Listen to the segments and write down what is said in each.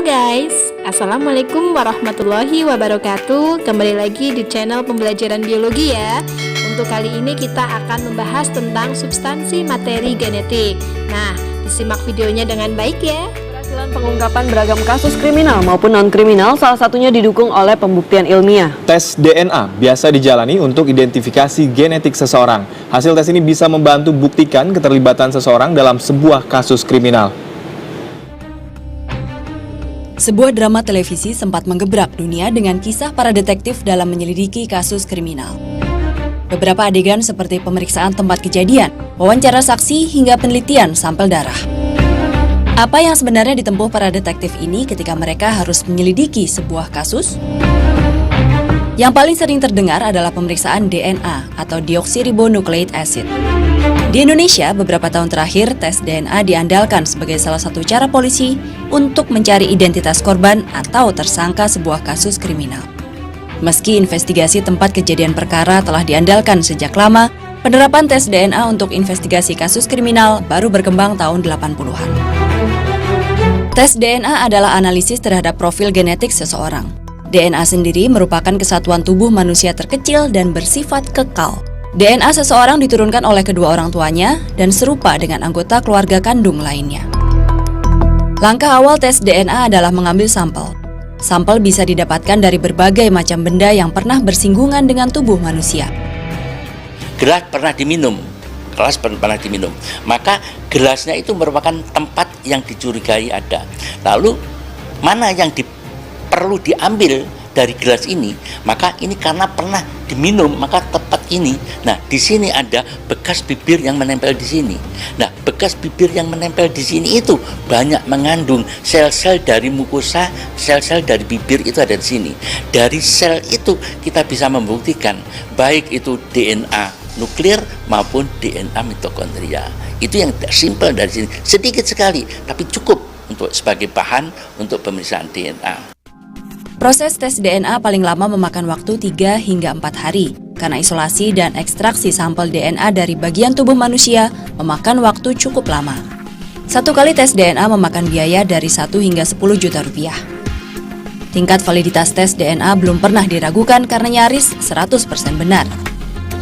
guys, Assalamualaikum warahmatullahi wabarakatuh. Kembali lagi di channel pembelajaran biologi ya. Untuk kali ini kita akan membahas tentang substansi materi genetik. Nah, disimak videonya dengan baik ya. Keberhasilan pengungkapan beragam kasus kriminal maupun non-kriminal salah satunya didukung oleh pembuktian ilmiah. Tes DNA biasa dijalani untuk identifikasi genetik seseorang. Hasil tes ini bisa membantu buktikan keterlibatan seseorang dalam sebuah kasus kriminal. Sebuah drama televisi sempat menggebrak dunia dengan kisah para detektif dalam menyelidiki kasus kriminal. Beberapa adegan seperti pemeriksaan tempat kejadian, wawancara saksi, hingga penelitian sampel darah. Apa yang sebenarnya ditempuh para detektif ini ketika mereka harus menyelidiki sebuah kasus? Yang paling sering terdengar adalah pemeriksaan DNA atau deoksiribonucleic acid. Di Indonesia, beberapa tahun terakhir, tes DNA diandalkan sebagai salah satu cara polisi untuk mencari identitas korban atau tersangka sebuah kasus kriminal. Meski investigasi tempat kejadian perkara telah diandalkan sejak lama, penerapan tes DNA untuk investigasi kasus kriminal baru berkembang tahun 80-an. Tes DNA adalah analisis terhadap profil genetik seseorang. DNA sendiri merupakan kesatuan tubuh manusia terkecil dan bersifat kekal. DNA seseorang diturunkan oleh kedua orang tuanya dan serupa dengan anggota keluarga kandung lainnya. Langkah awal tes DNA adalah mengambil sampel. Sampel bisa didapatkan dari berbagai macam benda yang pernah bersinggungan dengan tubuh manusia. Gelas pernah diminum, maka gelasnya itu merupakan tempat yang dicurigai ada. Lalu mana yang perlu diambil dari gelas ini, maka ini karena pernah diminum, maka tepat ini. Nah, di sini ada bekas bibir yang menempel di sini. Nah, bekas bibir yang menempel di sini itu banyak mengandung sel-sel dari mukosa, sel-sel dari bibir itu ada di sini. Dari sel itu kita bisa membuktikan baik itu DNA nuklir maupun DNA mitokondria. Itu yang simpel dari sini. Sedikit sekali, tapi cukup untuk sebagai bahan untuk pemeriksaan DNA. Proses tes DNA paling lama memakan waktu 3 hingga 4 hari, karena isolasi dan ekstraksi sampel DNA dari bagian tubuh manusia memakan waktu cukup lama. Satu kali tes DNA memakan biaya dari 1 hingga 10 juta rupiah. Tingkat validitas tes DNA belum pernah diragukan karena nyaris 100% benar.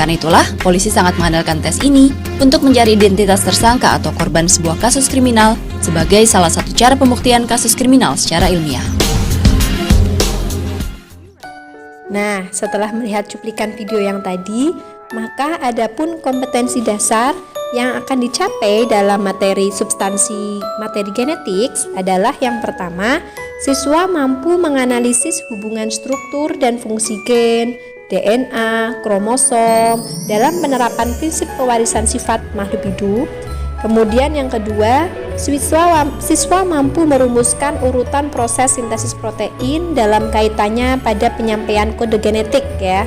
Karena itulah, polisi sangat mengandalkan tes ini untuk mencari identitas tersangka atau korban sebuah kasus kriminal sebagai salah satu cara pembuktian kasus kriminal secara ilmiah. Nah, setelah melihat cuplikan video yang tadi, maka ada pun kompetensi dasar yang akan dicapai dalam materi substansi materi genetik adalah yang pertama, siswa mampu menganalisis hubungan struktur dan fungsi gen, DNA, kromosom dalam penerapan prinsip pewarisan sifat makhluk hidup. Kemudian yang kedua, siswa mampu merumuskan urutan proses sintesis protein dalam kaitannya pada penyampaian kode genetik ya.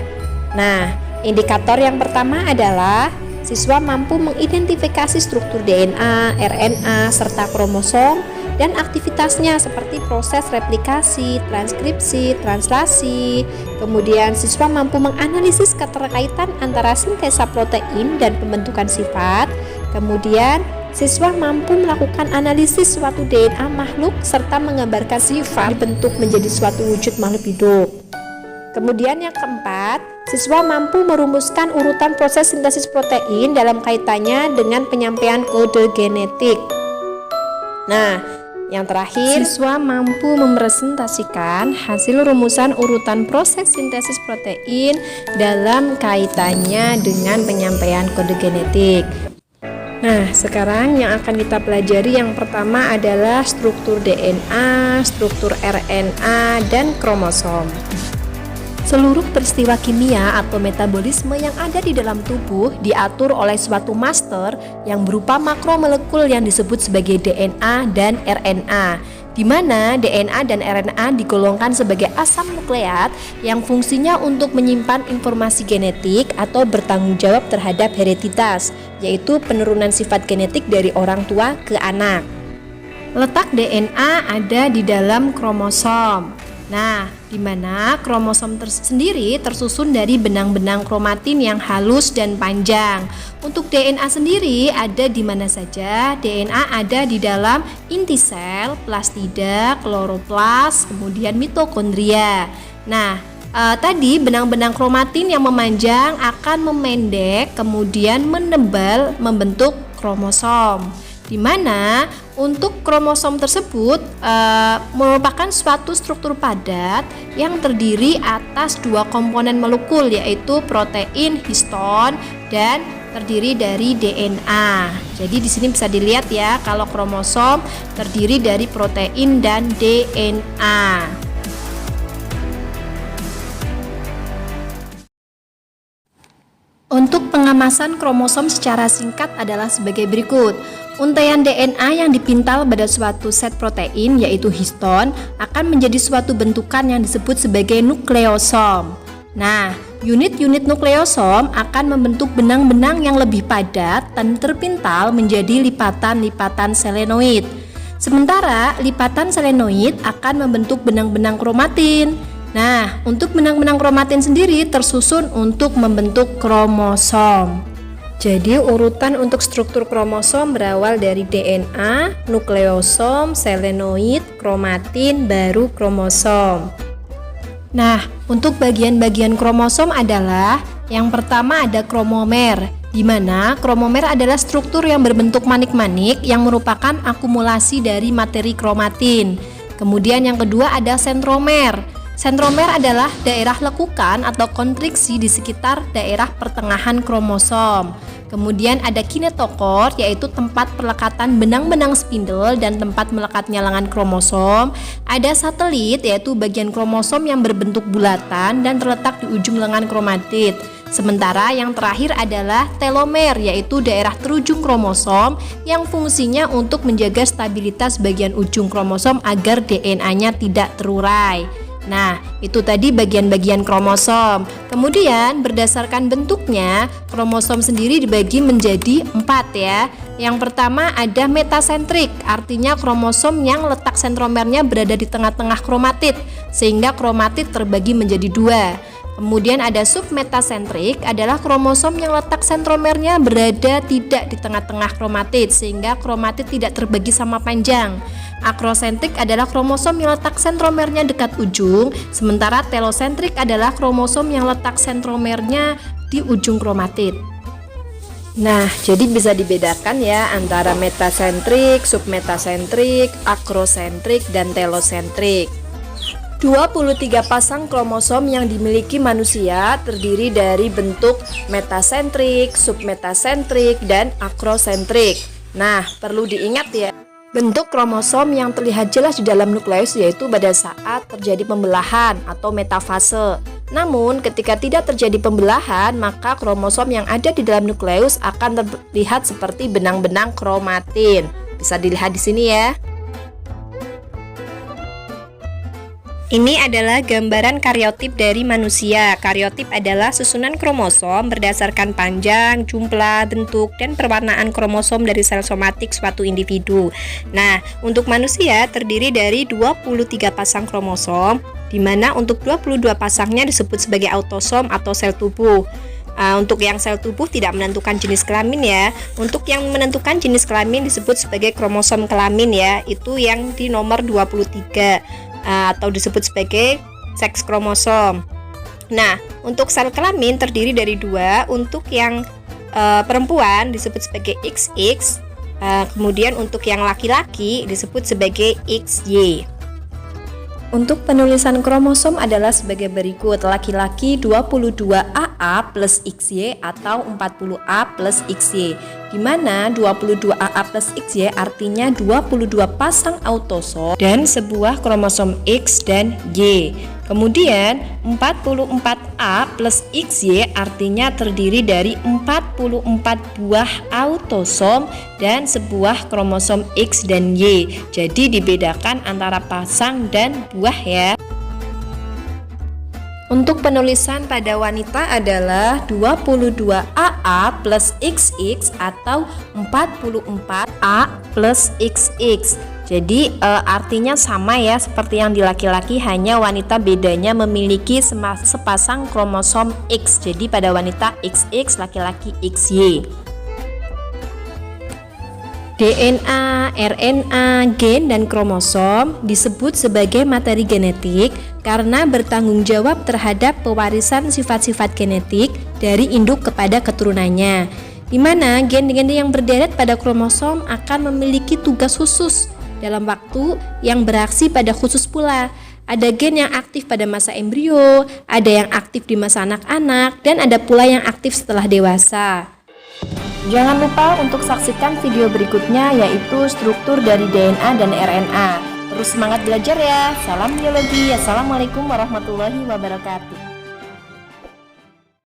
Nah, indikator yang pertama adalah siswa mampu mengidentifikasi struktur DNA, RNA, serta kromosom dan aktivitasnya seperti proses replikasi, transkripsi, translasi. Kemudian siswa mampu menganalisis keterkaitan antara sintesa protein dan pembentukan sifat. Kemudian siswa mampu melakukan analisis suatu DNA makhluk serta menggambarkan sifat dibentuk menjadi suatu wujud makhluk hidup. Kemudian yang keempat, siswa mampu merumuskan urutan proses sintesis protein dalam kaitannya dengan penyampaian kode genetik. Nah, yang terakhir, siswa mampu merepresentasikan hasil rumusan urutan proses sintesis protein dalam kaitannya dengan penyampaian kode genetik. Nah, sekarang yang akan kita pelajari yang pertama adalah struktur DNA, struktur RNA, dan kromosom. Seluruh peristiwa kimia atau metabolisme yang ada di dalam tubuh diatur oleh suatu master yang berupa makromolekul yang disebut sebagai DNA dan RNA, di mana DNA dan RNA digolongkan sebagai asam nukleat yang fungsinya untuk menyimpan informasi genetik atau bertanggung jawab terhadap hereditas, yaitu penurunan sifat genetik dari orang tua ke anak. Letak DNA ada di dalam kromosom. Nah, di mana kromosom sendiri tersusun dari benang-benang kromatin yang halus dan panjang. Untuk DNA sendiri ada di mana saja? DNA ada di dalam inti sel, plastida, kloroplas, kemudian mitokondria. Nah, tadi benang-benang kromatin yang memanjang akan memendek, kemudian menebal membentuk kromosom. Di mana untuk kromosom tersebut merupakan suatu struktur padat yang terdiri atas dua komponen molekul, yaitu protein histon dan terdiri dari DNA. Jadi di sini bisa dilihat ya, kalau kromosom terdiri dari protein dan DNA. Untuk pengemasan kromosom secara singkat adalah sebagai berikut. Untaian DNA yang dipintal pada suatu set protein, yaitu histon, akan menjadi suatu bentukan yang disebut sebagai nukleosom. Nah, unit-unit nukleosom akan membentuk benang-benang yang lebih padat dan terpintal menjadi lipatan-lipatan selenoid. Sementara lipatan selenoid akan membentuk benang-benang kromatin. Nah, untuk benang-benang kromatin sendiri tersusun untuk membentuk kromosom. Jadi urutan untuk struktur kromosom berawal dari DNA, nukleosom, selenoid, kromatin, baru kromosom. Nah, untuk bagian-bagian kromosom adalah yang pertama ada kromomer, di mana kromomer adalah struktur yang berbentuk manik-manik yang merupakan akumulasi dari materi kromatin. Kemudian yang kedua ada sentromer. Sentromer adalah daerah lekukan atau kontriksi di sekitar daerah pertengahan kromosom. Kemudian ada kinetokor, yaitu tempat pelekatan benang-benang spindle dan tempat melekatnya lengan kromosom. Ada satelit, yaitu bagian kromosom yang berbentuk bulatan dan terletak di ujung lengan kromatid. Sementara yang terakhir adalah telomer, yaitu daerah terujung kromosom yang fungsinya untuk menjaga stabilitas bagian ujung kromosom agar DNA-nya tidak terurai. Nah, itu tadi bagian-bagian kromosom. Kemudian berdasarkan bentuknya, kromosom sendiri dibagi menjadi 4 ya. Yang pertama ada metasentrik, artinya kromosom yang letak sentromernya berada di tengah-tengah kromatid, sehingga kromatid terbagi menjadi 2. Kemudian ada submetasentrik, adalah kromosom yang letak sentromernya berada tidak di tengah-tengah kromatid, sehingga kromatid tidak terbagi sama panjang. Akrosentrik adalah kromosom yang letak sentromernya dekat ujung, sementara telosentrik adalah kromosom yang letak sentromernya di ujung kromatid. Nah, jadi bisa dibedakan ya antara metasentrik, submetasentrik, akrosentrik, dan telosentrik. 23 pasang kromosom yang dimiliki manusia terdiri dari bentuk metasentrik, submetasentrik, dan akrosentrik. Nah, perlu diingat ya, bentuk kromosom yang terlihat jelas di dalam nukleus yaitu pada saat terjadi pembelahan atau metafase. Namun, ketika tidak terjadi pembelahan, maka kromosom yang ada di dalam nukleus akan terlihat seperti benang-benang kromatin. Bisa dilihat di sini ya. Ini adalah gambaran kariotip dari manusia. Kariotip adalah susunan kromosom berdasarkan panjang, jumlah, bentuk, dan perwarnaan kromosom dari sel somatik suatu individu. Nah, untuk manusia terdiri dari 23 pasang kromosom, di mana untuk 22 pasangnya disebut sebagai autosom atau sel tubuh. Untuk yang sel tubuh tidak menentukan jenis kelamin ya. Untuk yang menentukan jenis kelamin disebut sebagai kromosom kelamin ya. Itu yang di nomor 23. Atau disebut sebagai seks kromosom. Nah, untuk sel kelamin terdiri dari 2. Untuk yang perempuan disebut sebagai XX, kemudian untuk yang laki-laki disebut sebagai XY. Untuk penulisan kromosom adalah sebagai berikut. Laki-laki 22AA plus XY atau 40A plus XY, di mana 22AA plus XY artinya 22 pasang autosom dan sebuah kromosom X dan Y. Kemudian 44A plus XY artinya terdiri dari 44 buah autosom dan sebuah kromosom X dan Y. Jadi dibedakan antara pasang dan buah ya. Untuk penulisan pada wanita adalah 22AA plus XX atau 44A plus XX. Jadi artinya sama ya seperti yang di laki-laki, hanya wanita bedanya memiliki sepasang kromosom X. Jadi pada wanita XX, laki-laki XY. DNA, RNA, gen, dan kromosom disebut sebagai materi genetik karena bertanggung jawab terhadap pewarisan sifat-sifat genetik dari induk kepada keturunannya, di mana gen-gen yang berderet pada kromosom akan memiliki tugas khusus dalam waktu yang beraksi pada khusus pula. Ada gen yang aktif pada masa embrio, ada yang aktif di masa anak-anak, dan ada pula yang aktif setelah dewasa. Jangan lupa untuk saksikan video berikutnya, yaitu struktur dari DNA dan RNA. Terus semangat belajar ya. Salam biologi. Assalamualaikum warahmatullahi wabarakatuh.